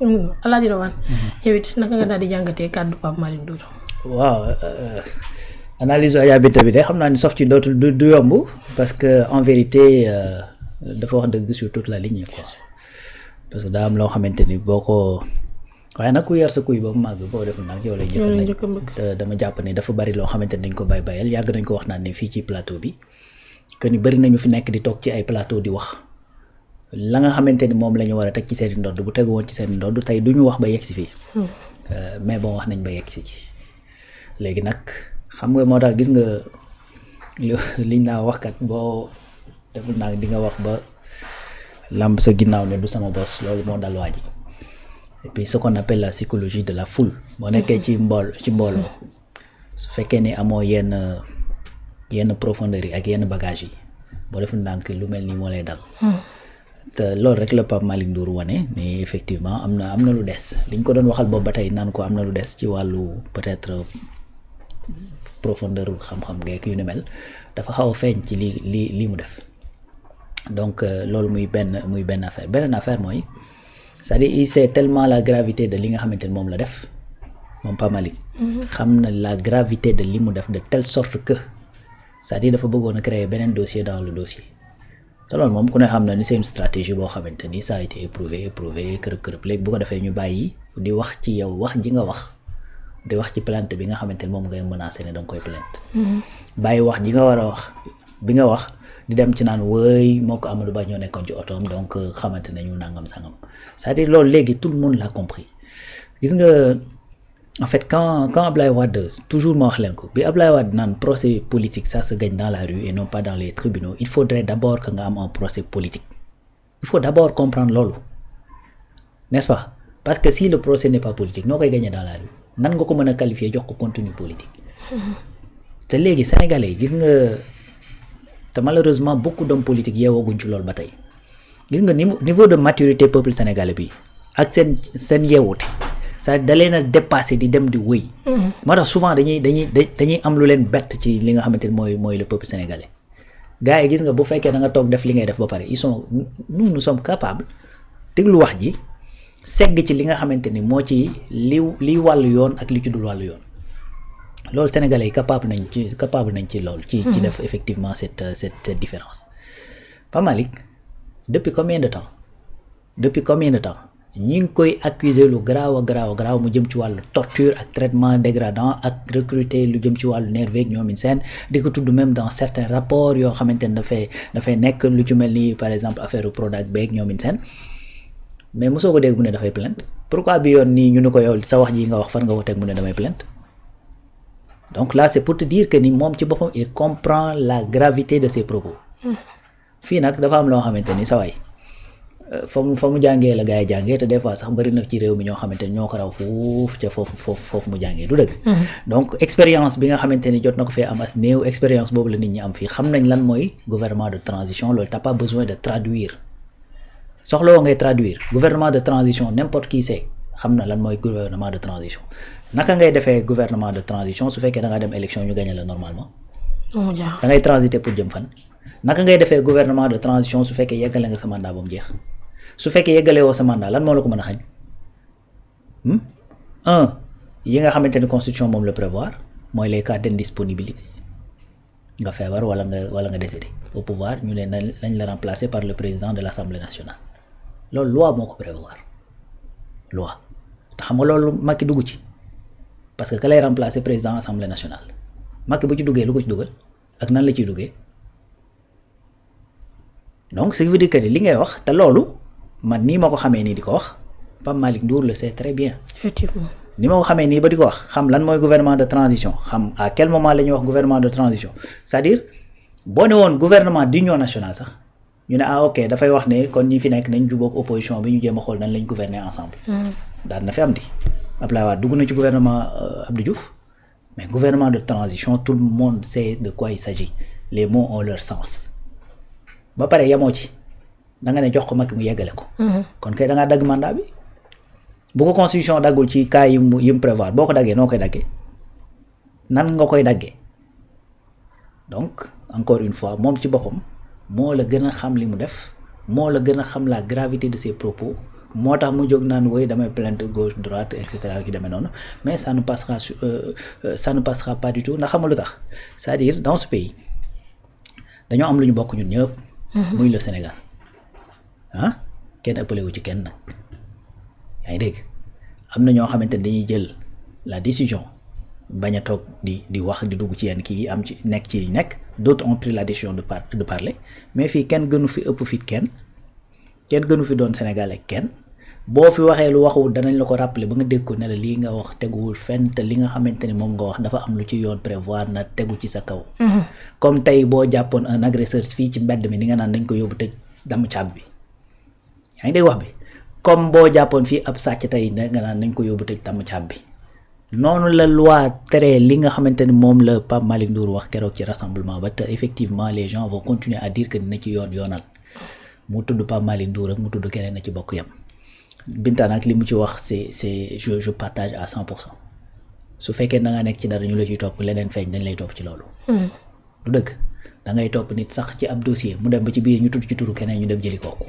Alaaji Rawane yow it naka nga daal di jàngatee kàddu Pape Malick Ndour. waaw analyse Adja Binta bi de xam naa ni sof ci dootul du yomb parce que en vérité dafa wax dëgg sur toute la ligne quoi parce que daa am loo xamante ni boo ko waaye nag ku yar sa kuy ba mu màgg boo deful nag yow lay njëkk a te dama jàpp ni dafa bari loo xamante ni dañ ko bayal yàgg nañ ko wax naan ne fii ci plateau bi que ni bari nañu fi nekk di toog ci ay plateau di wax la nga xamante ni moom la ñu war a teg ci seen ndodd bu tegu woon ci seen ndodd tey du ñu wax ba yegg si fii mais bon wax nañ ba yegg si ci léegi nag xam nga moo tax gis nga liñ naa wax kat boo deful naa di nga wax ba làmb sa ginnaaw ne du sama bos loolu moo dal waa ji et puis ce qu'on appelle la psychologie de la foule boo nekkee ci mbooloo su fekkee ni amoo yenn profondeur yi ak yenn bagage yi boo deful ndànk lu mel nii moo lay dal te loolu rek la Pape Malick Ndour wane mais effectivement am na lu des liñ ko doon waxal boobu ba tey naan ko am na lu des ci wàllu peut-être profondeur xam-xam geek yu ni mel dafa xaw a feeñ ci lii mu def donc loolu muy benn affaire beneen affaire mooy c'est-à-dire il sait tellement la gravité de li nga xamante ni moom la def moom Pape Malick xam na la gravité de li mu def de telle sorte que c'est-à-dire dafa bëggoon a créer beneen dossier dans le dossier te loolu moom ku ne xam na ni c'est une stratégie boo xamante ni ça a été éprouvé kërëb léegi bu ko defee ñu bàyyi di wax ci yow wax ji nga wax di wax ci plainte bi nga xamante ni moom ngay menacé ne danga koy plainte bàyyi wax ji nga war a wax bi nga wax di dem ci naan wëy moo ko Amadou Ba ñoo nekkoon ci otoom donc xamante nañu nangam sangam c'est-à-dire loolu léegi tout le monde l'a compris gis nga en fait quand Ablaye Wade toujours ma wax leen ko bi Ablaye Wade naan procès politique ça se gagne dans la rue et non pas dans les tribunaux il faudrait d'abord que nga am un procès politique il faut d'abord comprendre loolu n'est-ce pas parce que si le procès n'est pas politique noo koy gagner dans la rue nan nga ko mën a qualifier jox ko contenu politique te léegi sénégalais yi gis nga te malheureusement beaucoup d'hommes politiques yeewooguñ ci loolu ba tey gis nga niveau de maturité peuple sénégalais bi ak seen yeewute ça da leen a dépassé di dem di wëy moo tax souvent dañuy am lu leen bett ci li nga xamante ni mooy le peuple sénégalais gars yi gis nga bu fekkee da nga toog def li ngay def ba pare nous sommes capables déglu wax ji segg ci li nga xamante ni moo ci liy wàllu yoon ak li ci dul wàllu yoon loolu sénégalais yi capable nañ ci loolu ci def effectivement cette différence Pape Malick depuis combien de temps ñi ngi koy accuser lu garaaw mu jëm ci wàllu torture ak traitement dégradant ak recruter lu jëm ci wàllu nerveeg ñoomin seen di ko tudd même dans certains rapports yoo xamante ne dafay nekk lu ci mel ni par exemple affaire Prodac beeg ñoomin seen mais mosoo ko dégg mu ne dafay plainte pourquoi bi yoon nii ñu ne ko yow sa wax ji nga wax fan nga ko teg mu ne damay plainte donc là c'est pour te dire que ni moom ci boppam il comprend la gravité de ses propos fii nag dafa am loo xamante ni sa waay fa mu jàngee la gars yi jàngee te des fois sax bari na ci réew mi ñoo xamante ni ñoo ko raw foofu ca foofu mu jàngee du dëgg donc expérience bi nga xamante ni jot na ko fee am as néew expérience boobu la nit ñi am fii xam nañ lan mooy gouvernement de transition loolu t'as pas besoin de traduire soxla woo ngay traduire gouvernement de transition n'importe qui sait xam na lan mooy gouvernement de transition naka ngay defee gouvernement de transition su fekkee da nga dem élection ñu gagné la normalement da ngay transiter pour jëm fan naka ngay defee gouvernement de transition su fekkee yeggale nga sa mandat ba mu jeex su fekkee yeggale woo sa mandat lan moo la ko mën a xañ yi nga xamante ni constitution moom la prévoir mooy les cas d'indisponibilité nga feebar wala nga décédé au pouvoir ñu ne nañ la remplacer par le président de l'Assemblée nationale loolu loi moo ko prévoir loi te xam nga loolu Macky dugg ci parce que ka lay remplacer président Assemblée nationale Macky bu ci duggee lu ko ci dugal ak nan la ciy duggee donc ce qui veut dire que li ngay wax te loolu man nii ma ko xamee nii di ko wax Pape Malick Ndour le sait très bien. Effectivement. ni ma ko xamee nii ba di ko wax xam lan mooy gouvernement de transition xam à quel moment la ñuy wax gouvernement de transition c'est-à-dire boo ne woon gouvernement d'union nationale sax ñu ne ok dafay wax ne kon ñi fi nekk nañ jubóog opposition bi ñu jéem a xool nan lañ gouverner ensemble. daan na fi am di Abdoulaye Wade dugg na ci gouvernement Abdou Diouf mais gouvernement de transition tout le monde sait de quoi il s'agit les mots ont leur sens ba pare yemoo ci da nga ne jox ko Macky mu yeggale ko. kon kay da ngaa dagg mandat bi bu ko constitution daggul ci cas yi mu prévoir boo ko daggee noo koy daggee nan nga koy daggee donc encore une fois moom ci boppam moo la gën a xam li mu def moo la gën a xam la gravité de ses propos moo tax mu jóg naan woy damay plainte gauche droite et cetera ki demee noonu mais ça ne passera pas du tout ndax xam nga lu tax c'est-à-dire dans ce pays dañoo am lu ñu bokk ñun ñëpp. muy le Sénégal ah kenn ëppale wu ci kenn nag yaa ngi dégg am na ñoo xamante ne dañuy jël la décision bañ a toog di wax di dugg ci yenn kii am ci nekk ci nekk d'autres ont pris la décision de parler mais fii kenn gënu fi ëpp fit kenn gënu fi doon Sénégalais kenn boo fi waxee lu waxul danañ la ko rappeler ba nga dégg ko ne la lii nga wax teguwul fenn te li nga xamante ni moom nga wax dafa am lu ci yoon prévoir na tegu ci sa kaw. comme tey boo jàppoon un agresseur fii ci mbedd mi di nga naan dañ ko yóbbu tëj damm caab bi yaa ngi dégg wax bi comme boo jàppoon fii ab sàcc tey nga naan dañ ko yóbbu tëj damm caab bi noonu la loi tere li nga xamante ni moom la Pape Malick Ndour wax keroog ci rassemblement ba te effectivement les gens vont continuer à dire que dina ci yoonal mu tudd Pape Malick Ndour rek mu tudd keneen na ci bokk yam Binta nag li mu ci wax c'est je partage à 100% su fekkee da nga nekk ci dara ñu la ciy topp leneen feeñ dañ lay topp ci loolu. du dëgg da ngay topp nit sax ci ab dossier mu dem ba ci biir ñu tudd ci turu keneen ñu dem jëli kooku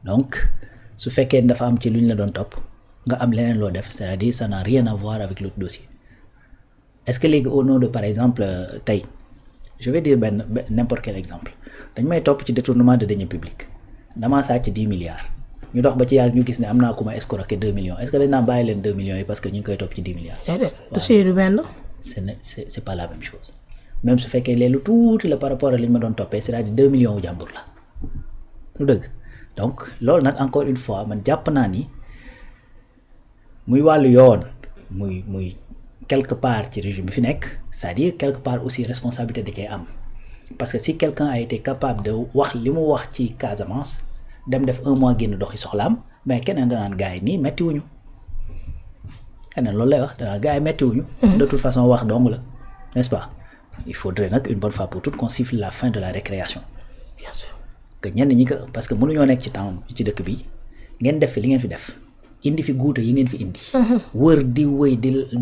donc su fekkee dafa am ci lu ñu la doon topp nga am leneen loo def c'est-à-dire ça n'a rien à voir avec l'autre dossier est-ce que léegi au nom de par exemple tey je vais dire n'importe quel exemple dañ may topp ci détournement de deniers publics damaa sàcc 10 milliards. ñu dox ba ci yàgg ñu gis ne am naa ku ma escroquer 2 millions est-ce que dañ naa bàyyi leen 2 millions yi parce que ñu ngi koy topp ci 10 milliards. dossier du benn. c'est pas la même chose même su fekkee léegi lu tuuti la par rapport ak li ñu ma doon toppee c'est-à-dire 2 millions wu jàmbur la lu dëgg donc loolu nag encore une fois man jàpp naa ni muy wàllu yoon muy quelque part ci régime bi fi nekk c'est-à-dire quelque part aussi responsabilité da cee am parce que si quelqu'un a été capable de wax li mu wax ci Casamance. dem def 1 mois génn doxi soxlaam mais keneen danaan gars yi nii méttiwuñu keneen loolu lay wax danaan gars yi méttiwuñu de toute façon wax dong la n'est-ce pas il faudrait nag une bonne fois pour toutes qu'on siffle la fin de la récréation bien sûr que ñenn ñi ko parce que mënuñoo nekk ci temps ci dëkk bi ngeen def fi li ngeen fi def indi fi guute yi ngeen fi indi wër di wëy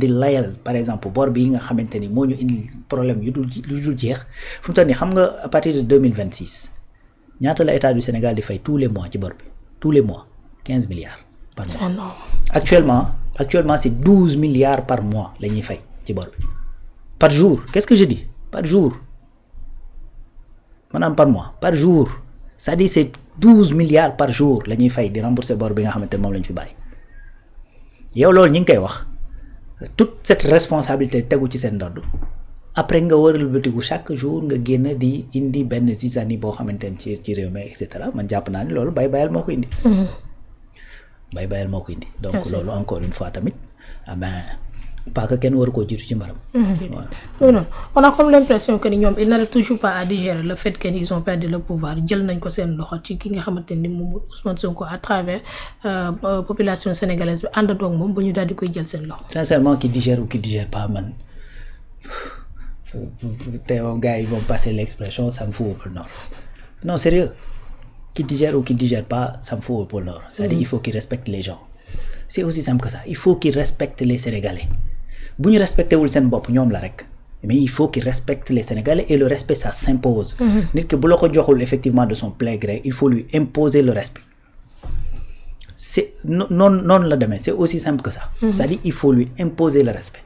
di layal par exemple bor bi yi nga xamante ni moo ñu indi problème yu dul jeex fu mu toll nii xam nga à partir de 2026 ñaata la état du Sénégal di fay tous les mois ci bor bi tous les mois 15 milliards par mois actuellement c'est 12 milliards par mois la ñuy fay ci bor bi par jour qu'est-ce que je dis par jour maanaam par mois par jour c'est-à-dire c'est 12 milliards par jour la ñuy fay di rembourser bor bi nga xamante ne moom la ñu fi bàyyi yow loolu ñi ngi koy wax toute cette responsabilité tegu ci seen ndodd après nga wëral bëtigu chaque jour nga génn di indi benn zizanie boo xamante ne ci réew mi et cetera man jàpp naa ni loolu bayal moo ko indi. bayal moo ko indi. donc loolu encore une fois tamit ah ben pas que kenn waru koo jiitu ci mbaram. non on a comme l'impression que ni ñoom ils n'arrivent toujours pas à digérer le fait que ils ont perdu le pouvoir jël nañ ko seen loxo ci ki nga xamante ni moom Ousmane Sonko à travers population sénégalaise bi àndandoo ak moom ba ñu daal di koy jël seen loxo. sincèrement qui digère ou qui digère pas man. gars ils vont passer l'expression ça me fout au pôle Nord non sérieux qui digère ou qui digère pas ça me fout au pôle Nord c'est-à-dire il faut qu'ils respectent les gens c'est aussi simple que ça il faut qu'ils respectent les Sénégalais bu ñu respecté wul seen bopp ñoom la rek mais il faut qu'ils respectent les Sénégalais et le respect ça s'impose nit ki bu la ko joxul effectivement de son plein gré il faut lui imposer le respect c'est non la demee c'est aussi simple que ça c'est-à-dire il faut lui imposer le respect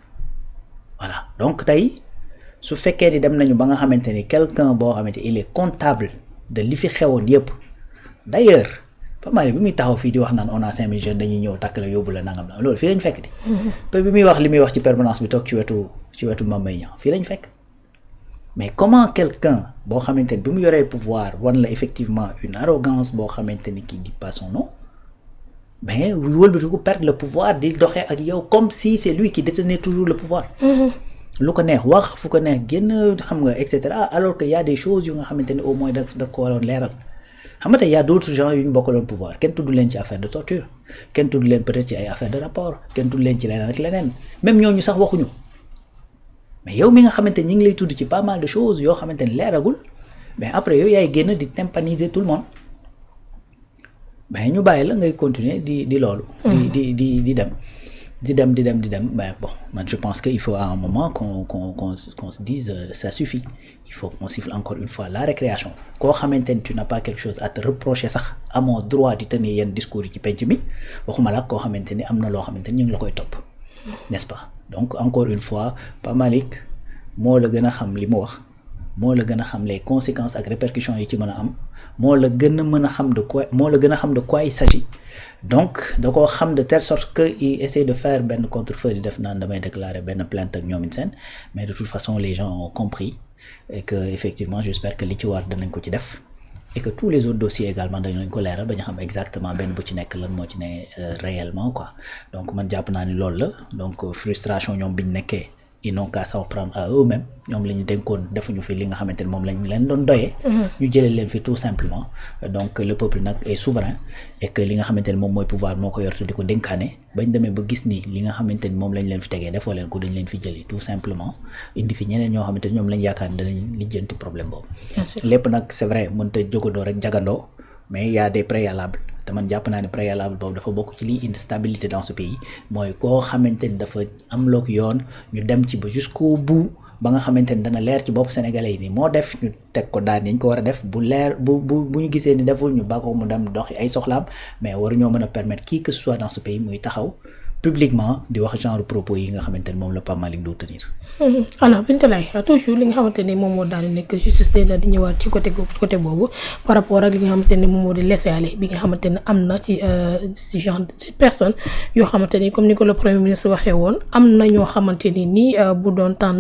voilà donc tey su fekkee ni dem nañu ba nga xamante ni quelqu'un boo xamante il est comptable de li fi xewoon yëpp d'ailleurs pas mal bi muy taxaw fii di wax naan on a 5000 jeunes dañuy ñëw takk la yóbbu la nangam la loolu fii lañ fekk di pe bi muy wax li muy wax ci permanence bi toog ci wetu Mame Mbaye Niang fii lañ fekk mais comment quelqu'un boo xamante ni bi mu yoree pouvoir wan la effectivement une arrogance boo xamante ni qui dit pas son nom mais wëlbati ko perdre le pouvoir di doxee ak yow comme si c'est lui qui détenait toujours le pouvoir lu ko neex wax fu ko neex génn xam nga et cetera alors que y a des choses yu nga xamante ne au moins da ko waroon leeral xam nga tey y a d'autres gens yu ñu bokkaloon pouvoir kenn tudd leen ci affaire de torture kenn tudd leen peut-être ci ay affaire de rapport kenn tudd leen ci leneen ak leneen même ñooñu sax waxuñu mais yow mi nga xamante ni ñi ngi lay tudd ci pas mal de choses yoo xamante ne leeragul mais après yow yaay génn di tympaniser tout le monde mais ñu bàyyi la ngay continuer di loolu di dem di dem mais bon man je pense que il faut à un moment qu'on se dise ça suffit il faut qu'on siffle encore une fois la récréation koo xamante ni tu n'as pas quelque chose à te reprocher sax amoo droit di tenir yenn discours yi ci penc mi waxuma la koo xamante ni am na loo xamante ni ñu ngi la koy topp n'est-ce pas donc encore une fois Pape Malick moo la gën a xam li mu wax moo la gën a xam les conséquences ak répercussions yi ci mën a am moo la gën a mën a xam de quoi il s'agit donc da koo xam de telle sorte que il essaie de faire benn contre-feu di def naan damay déclarer benn plainte ak ñoom seen mais de toute façon les gens ont compris et que effectivement j'espère que li ci war danañ ko ci def et que tous les autres dossiers également dañ lañ ko leeral ba ñu xam exactement benn bu ci nekk lan moo ci ne réellement quoi donc man jàpp naa ni loolu la donc frustration ñoom biñ nekkee ils n'ont qu'à s'en prendre à eux-mêmes ñoom la ñu dénkoon defuñu fi li nga xamante ne moom lañ leen doon doyee ñu jëlee leen fi tout simplement donc le peuple nag est souverain et que li nga xamante ne moom mooy pouvoir moo ko yor te di ko dénkaane bañ demee ba gis ni li nga xamante ni moom lañ leen fi tegee defoo leen ko dañ leen fi jëlee tout simplement indi fi ñeneen ñoo xamante ne ñoom lañ yaakaar ne danañ lijjanti problème boobu lépp nag c'est vrai mënta jógandoo rek jagandoo mais il y a des préalables te man jàpp naa ne préalable boobu dafa bokk ci liy indi stabilité dans ce pays mooy koo xamante ni dafa am look yoon ñu dem ci ba jusqu'au bout ba nga xamante ni dana leer ci bopp sénégalais yi ni moo def ñu teg ko daan ñu ko war a def bu leer bu ñu gisee ni deful ñu ba ko mu dem doxi ay soxlaam mais waruñoo mën a permettre qui que ce soit dans ce pays muy taxaw publiquement di wax genre propos yi nga xamante ni moom la Pape Malick doo tenir. alors Bintalay toujours li nga xamante ni moom moo daal di nekk justice day daal di ñëwaat ci côté boobu par rapport ak li nga xamante ni moom moo di laisser-aller bi nga xamante ne am na ci genre de personne yoo xamante ni comme ni ko le premier ministre waxee woon am na ñoo xamante ni nii bu doon tànn